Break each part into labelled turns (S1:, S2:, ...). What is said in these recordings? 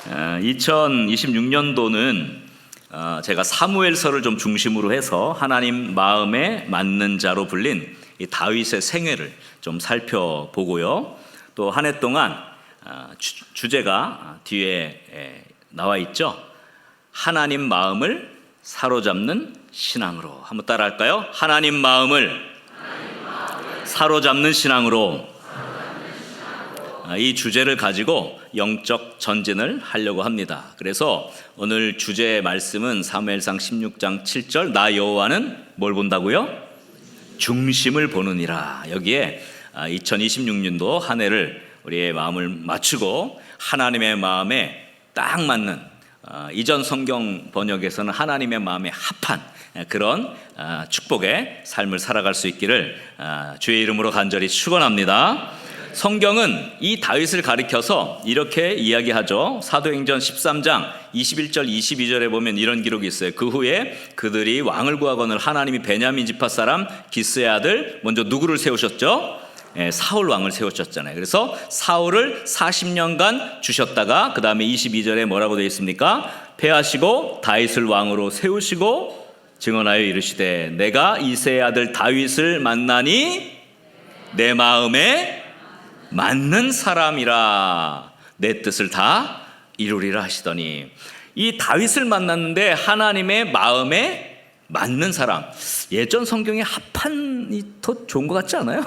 S1: 2026년도는 제가 사무엘서를 좀 중심으로 해서 하나님 마음에 맞는 자로 불린 이 다윗의 생애를 좀 살펴보고요. 또 한 해 동안 주제가 뒤에 나와 있죠. 하나님 마음을 사로잡는 신앙으로. 한번 따라할까요? 하나님 마음을 사로잡는 신앙으로. 이 주제를 가지고 영적 전진을 하려고 합니다. 그래서 오늘 주제의 말씀은 사무엘상 16장 7절 나 여호와는 뭘 본다고요? 중심을 보느니라. 여기에 2026년도 한 해를 우리의 마음을 맞추고 하나님의 마음에 딱 맞는 이전 성경 번역에서는 하나님의 마음에 합한 그런 축복의 삶을 살아갈 수 있기를 주의 이름으로 간절히 축원합니다. 성경은 이 다윗을 가리켜서 이렇게 이야기하죠. 사도행전 13장 21절 22절에 보면 이런 기록이 있어요. 그 후에 그들이 왕을 구하거늘 하나님이 베냐민 지파 사람 기스의 아들 먼저 누구를 세우셨죠? 사울 왕을 세우셨잖아요. 그래서 사울을 40년간 주셨다가 그 다음에 22절에 뭐라고 되어 있습니까? 패하시고 다윗을 왕으로 세우시고 증언하여 이르시되 내가 이새의 아들 다윗을 만나니 내 마음에 맞는 사람이라 내 뜻을 다 이루리라 하시더니, 이 다윗을 만났는데 하나님의 마음에 맞는 사람. 예전 성경에 합한이 더 좋은 것 같지 않아요?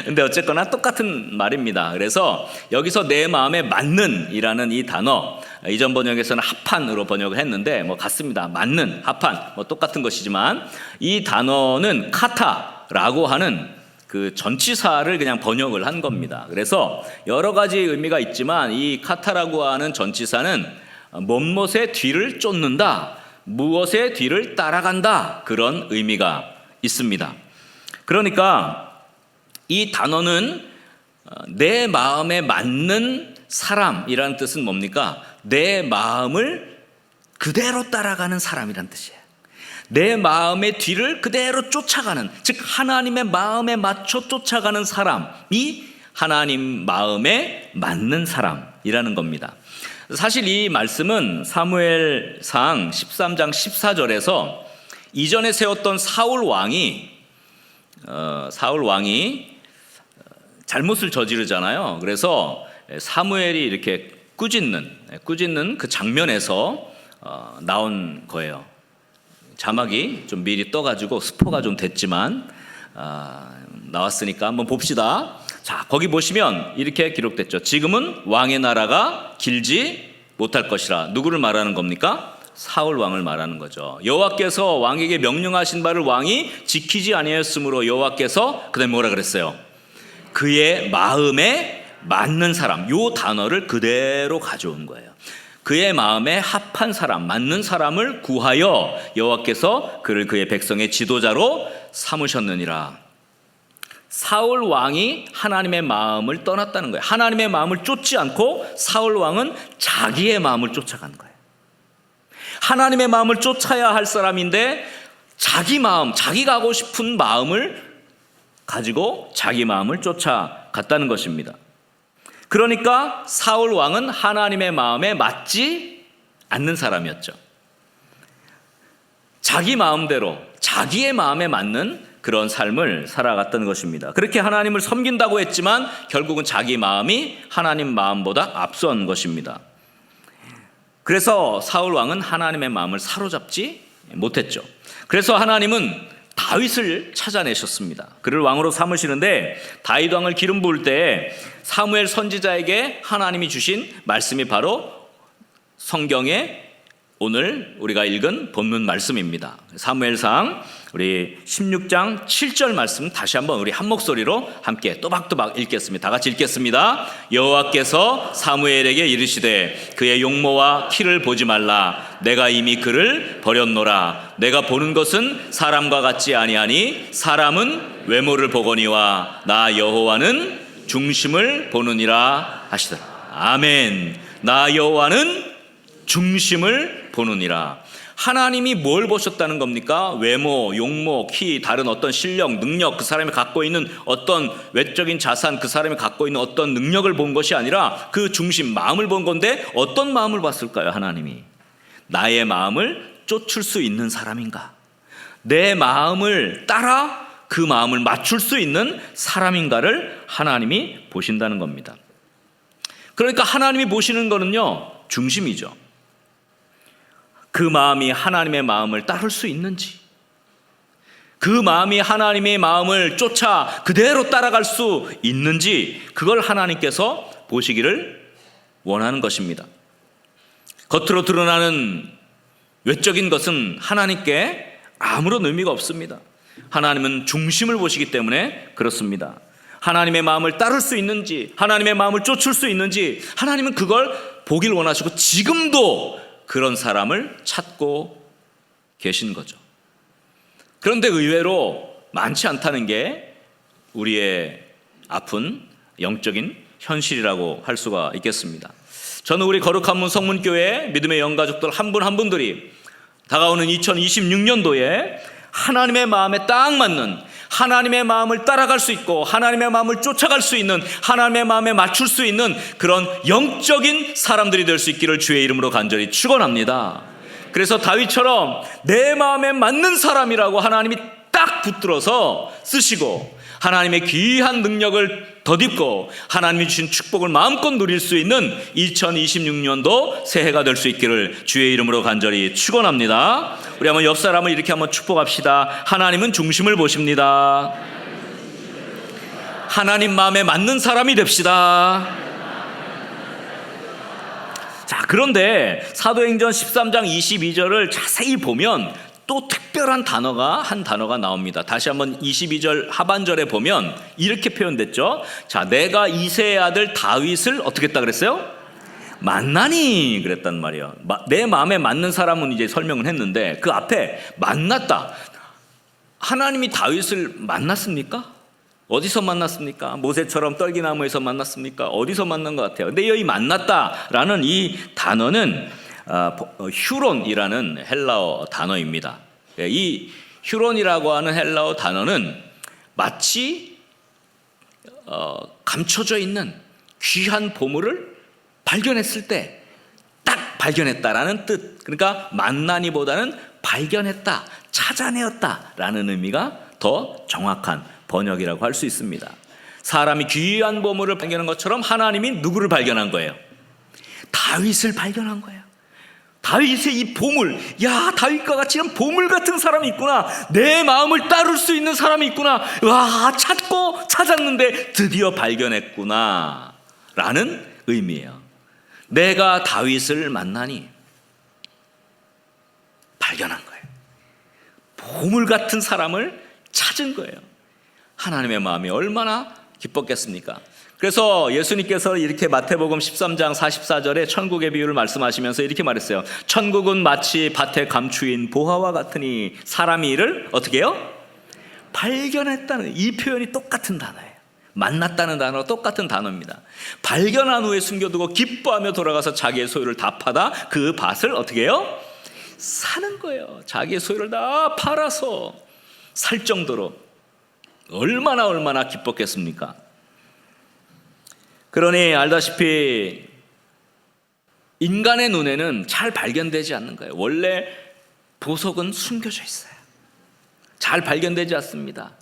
S1: 근데 어쨌거나 똑같은 말입니다. 그래서 여기서 내 마음에 맞는 이라는 이 단어, 이전 번역에서는 합한으로 번역을 했는데 뭐 같습니다. 맞는, 합한 뭐 똑같은 것이지만 이 단어는 카타라고 하는 그 전치사를 그냥 번역을 한 겁니다. 그래서 여러 가지 의미가 있지만 이 카타라고 하는 전치사는 무엇의 뒤를 쫓는다, 무엇의 뒤를 따라간다, 그런 의미가 있습니다. 그러니까 이 단어는 내 마음에 맞는 사람이라는 뜻은 뭡니까? 내 마음을 그대로 따라가는 사람이란 뜻이에요. 내 마음의 뒤를 그대로 쫓아가는, 즉 하나님의 마음에 맞춰 쫓아가는 사람이 하나님 마음에 맞는 사람이라는 겁니다. 사실 이 말씀은 사무엘상 13장 14절에서 이전에 세웠던 사울 왕이 잘못을 저지르잖아요. 그래서 사무엘이 이렇게 꾸짖는 그 장면에서 나온 거예요. 자막이 좀 미리 떠가지고 스포가 좀 됐지만 나왔으니까 한번 봅시다. 자, 거기 보시면 이렇게 기록됐죠. 지금은 왕의 나라가 길지 못할 것이라. 누구를 말하는 겁니까? 사울 왕을 말하는 거죠. 여호와께서 왕에게 명령하신 바를 왕이 지키지 아니하였으므로 여호와께서 그다음에 뭐라 그랬어요? 그의 마음에 맞는 사람, 요 단어를 그대로 가져온 거예요. 그의 마음에 합한 사람, 맞는 사람을 구하여 여호와께서 그를 그의 백성의 지도자로 삼으셨느니라. 사울 왕이 하나님의 마음을 떠났다는 거예요. 하나님의 마음을 쫓지 않고 사울 왕은 자기의 마음을 쫓아간 거예요. 하나님의 마음을 쫓아야 할 사람인데 자기 마음, 자기가 하고 싶은 마음을 가지고 자기 마음을 쫓아갔다는 것입니다. 그러니까 사울 왕은 하나님의 마음에 맞지 않는 사람이었죠. 자기 마음대로, 자기의 마음에 맞는 그런 삶을 살아갔던 것입니다. 그렇게 하나님을 섬긴다고 했지만 결국은 자기 마음이 하나님 마음보다 앞선 것입니다. 그래서 사울 왕은 하나님의 마음을 사로잡지 못했죠. 그래서 하나님은 다윗을 찾아내셨습니다. 그를 왕으로 삼으시는데 다윗 왕을 기름 부을 때 사무엘 선지자에게 하나님이 주신 말씀이 바로 성경에 오늘 우리가 읽은 본문 말씀입니다. 사무엘상 우리 16장 7절 말씀 다시 한번 우리 한 목소리로 함께 또박또박 읽겠습니다. 다 같이 읽겠습니다. 여호와께서 사무엘에게 이르시되 그의 용모와 키를 보지 말라. 내가 이미 그를 버렸노라. 내가 보는 것은 사람과 같지 아니하니 사람은 외모를 보거니와 나 여호와는 중심을 보느니라 하시더라. 아멘. 나 여호와는 중심을 보느니라. 하나님이 뭘 보셨다는 겁니까? 외모, 용모, 키, 다른 어떤 실력, 능력, 그 사람이 갖고 있는 어떤 외적인 자산, 그 사람이 갖고 있는 어떤 능력을 본 것이 아니라 그 중심, 마음을 본 건데 어떤 마음을 봤을까요? 하나님이 나의 마음을 쫓을 수 있는 사람인가? 내 마음을 따라 그 마음을 맞출 수 있는 사람인가를 하나님이 보신다는 겁니다. 그러니까 하나님이 보시는 거는요, 중심이죠. 그 마음이 하나님의 마음을 따를 수 있는지, 그 마음이 하나님의 마음을 쫓아 그대로 따라갈 수 있는지, 그걸 하나님께서 보시기를 원하는 것입니다. 겉으로 드러나는 외적인 것은 하나님께 아무런 의미가 없습니다. 하나님은 중심을 보시기 때문에 그렇습니다. 하나님의 마음을 따를 수 있는지, 하나님의 마음을 쫓을 수 있는지, 하나님은 그걸 보길 원하시고 지금도 그런 사람을 찾고 계신 거죠. 그런데 의외로 많지 않다는 게 우리의 아픈 영적인 현실이라고 할 수가 있겠습니다. 저는 우리 거룩한 문 성문교회 믿음의 영가족들 한 분 한 분들이 다가오는 2026년도에 하나님의 마음에 딱 맞는, 하나님의 마음을 따라갈 수 있고 하나님의 마음을 쫓아갈 수 있는, 하나님의 마음에 맞출 수 있는 그런 영적인 사람들이 될 수 있기를 주의 이름으로 간절히 축원합니다. 그래서 다윗처럼 내 마음에 맞는 사람이라고 하나님이 딱 붙들어서 쓰시고 하나님의 귀한 능력을 덧입고 하나님이 주신 축복을 마음껏 누릴 수 있는 2026년도 새해가 될 수 있기를 주의 이름으로 간절히 축원합니다. 우리 한번 옆 사람을 이렇게 한번 축복합시다. 하나님은 중심을 보십니다. 하나님 마음에 맞는 사람이 됩시다. 자, 그런데 사도행전 13장 22절을 자세히 보면 또 특별한 한 단어가 나옵니다. 다시 한번 22절 하반절에 보면 이렇게 표현됐죠. 자, 내가 이새의 아들 다윗을 어떻게 했다 그랬어요? 만나니 그랬단 말이에요. 내 마음에 맞는 사람은 이제 설명을 했는데 그 앞에 만났다. 하나님이 다윗을 만났습니까? 어디서 만났습니까? 모세처럼 떨기나무에서 만났습니까? 어디서 만난 것 같아요. 근데 여기 만났다라는 이 단어는 휴론이라는 헬라어 단어입니다. 이 휴론이라고 하는 헬라어 단어는 마치 감춰져 있는 귀한 보물을 발견했을 때 딱 발견했다라는 뜻. 그러니까 만나니보다는 발견했다, 찾아내었다라는 의미가 더 정확한 번역이라고 할 수 있습니다. 사람이 귀한 보물을 발견한 것처럼 하나님이 누구를 발견한 거예요? 다윗을 발견한 거예요. 다윗의 이 보물, 야, 다윗과 같이 이런 보물 같은 사람이 있구나. 내 마음을 따를 수 있는 사람이 있구나. 와, 찾고 찾았는데 드디어 발견했구나 라는 의미예요. 내가 다윗을 만나니 발견한 거예요. 보물 같은 사람을 찾은 거예요. 하나님의 마음이 얼마나 기뻤겠습니까? 그래서 예수님께서 이렇게 마태복음 13장 44절에 천국의 비유를 말씀하시면서 이렇게 말했어요. 천국은 마치 밭에 감추인 보화와 같으니 사람이 이를 어떻게 해요? 발견했다는, 이 표현이 똑같은 단어예요. 만났다는 단어가 똑같은 단어입니다. 발견한 후에 숨겨두고 기뻐하며 돌아가서 자기의 소유를 다 팔아 그 밭을 어떻게 해요? 사는 거예요. 자기의 소유를 다 팔아서 살 정도로 얼마나 기뻤겠습니까? 그러니 알다시피 인간의 눈에는 잘 발견되지 않는 거예요. 원래 보석은 숨겨져 있어요. 잘 발견되지 않습니다.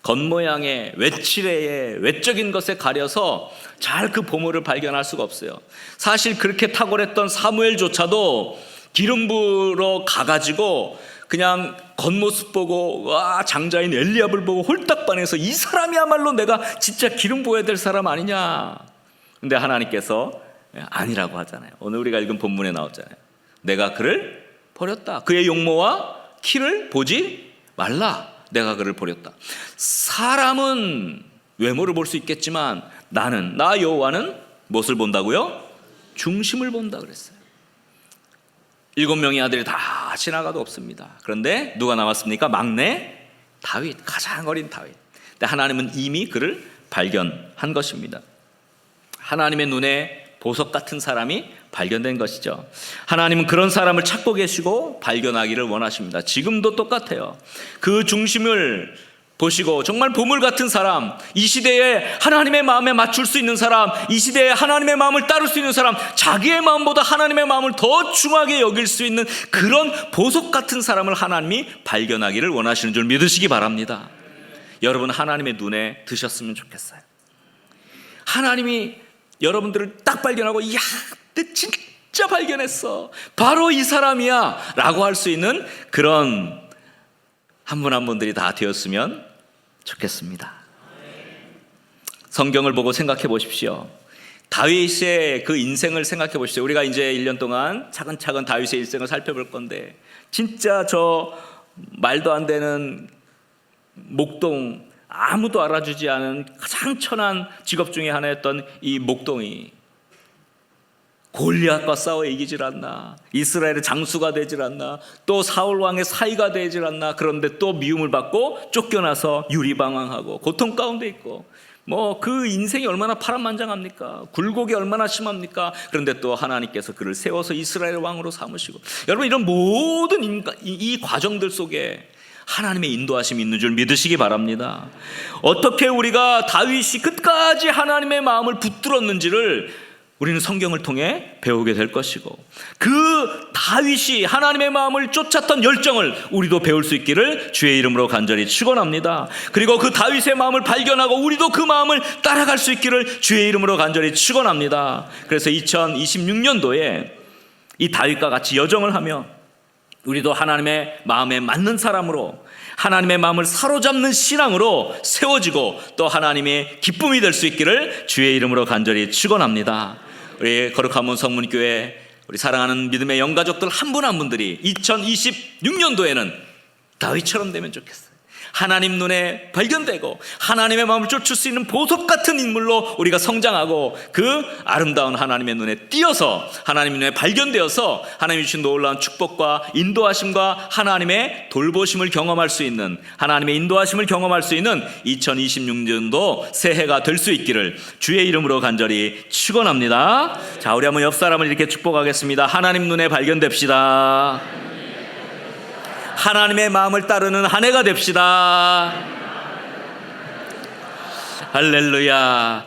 S1: 겉모양에, 외치레에, 외적인 것에 가려서 잘 그 보물을 발견할 수가 없어요. 사실 그렇게 탁월했던 사무엘조차도 기름 부러 가가지고 그냥 겉모습 보고 와, 장자인 엘리압을 보고 홀딱 반해서 이 사람이야말로 내가 진짜 기름 부어야 될 사람 아니냐. 근데 하나님께서 아니라고 하잖아요. 오늘 우리가 읽은 본문에 나왔잖아요. 내가 그를 버렸다. 그의 용모와 키를 보지 말라. 내가 그를 버렸다. 사람은 외모를 볼 수 있겠지만 나 여호와는 무엇을 본다고요? 중심을 본다 그랬어요. 7명의 아들이 다 지나가도 없습니다. 그런데 누가 남았습니까? 막내 다윗, 가장 어린 다윗. 근데 하나님은 이미 그를 발견한 것입니다. 하나님의 눈에 보석 같은 사람이 발견된 것이죠. 하나님은 그런 사람을 찾고 계시고 발견하기를 원하십니다. 지금도 똑같아요. 그 중심을 보시고 정말 보물 같은 사람, 이 시대에 하나님의 마음에 맞출 수 있는 사람, 이 시대에 하나님의 마음을 따를 수 있는 사람, 자기의 마음보다 하나님의 마음을 더 중하게 여길 수 있는 그런 보석 같은 사람을 하나님이 발견하기를 원하시는 줄 믿으시기 바랍니다. 여러분, 하나님의 눈에 드셨으면 좋겠어요. 하나님이 여러분들을 딱 발견하고, 이야, 내 진짜 발견했어, 바로 이 사람이야 라고 할 수 있는 그런 한 분 한 분들이 다 되었으면 좋겠습니다. 성경을 보고 생각해 보십시오. 다윗의 그 인생을 생각해 보십시오. 우리가 이제 1년 동안 차근차근 다윗의 일생을 살펴볼 건데, 진짜 저 말도 안 되는 목동, 아무도 알아주지 않은 가장 천한 직업 중에 하나였던 이 목동이 골리앗과 싸워 이기질 않나, 이스라엘의 장수가 되질 않나, 또 사울 왕의 사위가 되질 않나, 그런데 또 미움을 받고 쫓겨나서 유리방황하고 고통 가운데 있고, 뭐 그 인생이 얼마나 파란만장합니까? 굴곡이 얼마나 심합니까? 그런데 또 하나님께서 그를 세워서 이스라엘 왕으로 삼으시고, 여러분, 이런 모든 이 과정들 속에 하나님의 인도하심이 있는 줄 믿으시기 바랍니다. 어떻게 우리가 다윗이 끝까지 하나님의 마음을 붙들었는지를 우리는 성경을 통해 배우게 될 것이고, 그 다윗이 하나님의 마음을 쫓았던 열정을 우리도 배울 수 있기를 주의 이름으로 간절히 축원합니다. 그리고 그 다윗의 마음을 발견하고 우리도 그 마음을 따라갈 수 있기를 주의 이름으로 간절히 축원합니다. 그래서 2026년도에 이 다윗과 같이 여정을 하며 우리도 하나님의 마음에 맞는 사람으로, 하나님의 마음을 사로잡는 신앙으로 세워지고 또 하나님의 기쁨이 될 수 있기를 주의 이름으로 간절히 축원합니다. 우리 거룩한 문 성문교회, 우리 사랑하는 믿음의 영가족들 한 분 한 분들이 2026년도에는 다윗처럼 되면 좋겠어요. 하나님 눈에 발견되고 하나님의 마음을 쫓을 수 있는 보석 같은 인물로 우리가 성장하고, 그 아름다운 하나님의 눈에 띄어서 하나님의 눈에 발견되어서 하나님이 주신 놀라운 축복과 인도하심과 하나님의 돌보심을 경험할 수 있는, 하나님의 인도하심을 경험할 수 있는 2026년도 새해가 될 수 있기를 주의 이름으로 간절히 축원합니다. 자, 우리 한번 옆 사람을 이렇게 축복하겠습니다. 하나님 눈에 발견됩시다. 하나님의 마음을 따르는 한 해가 됩시다. 할렐루야.